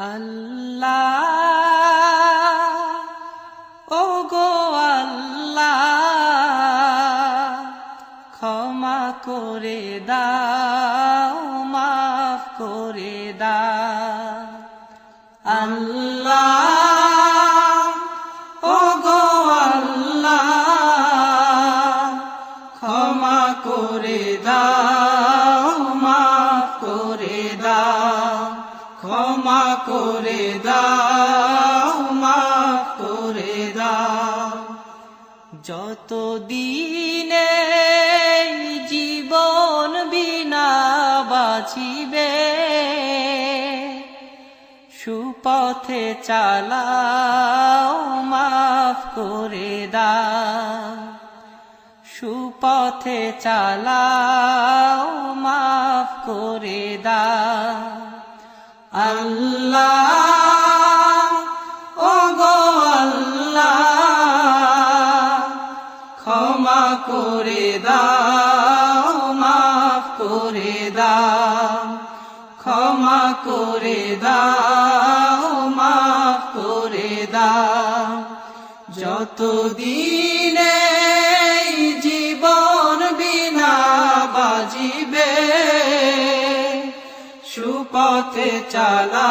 আল্লাহ ও গো আল্লাহ ক্ষমা করে দাও মাফ করে দাও আল্লাহ ও গো আল্লাহ ক্ষমা করে দাও মাফ করে দাও ক্ষমা করে দাও মাফ করে দাও যত দিনে জীবন বিনা বাঁচিবে সুপথে চালাও মাফ করে দাও সুপথে চালাও মাফ করে দাও আল্লাহ ও গো আল্লাহ ক্ষমা করে দাও মাফ করে দাও ক্ষমা করে দাও মাফ করে দাও যত দিনে জীবন বিনা বাজিবে সুপথে চালা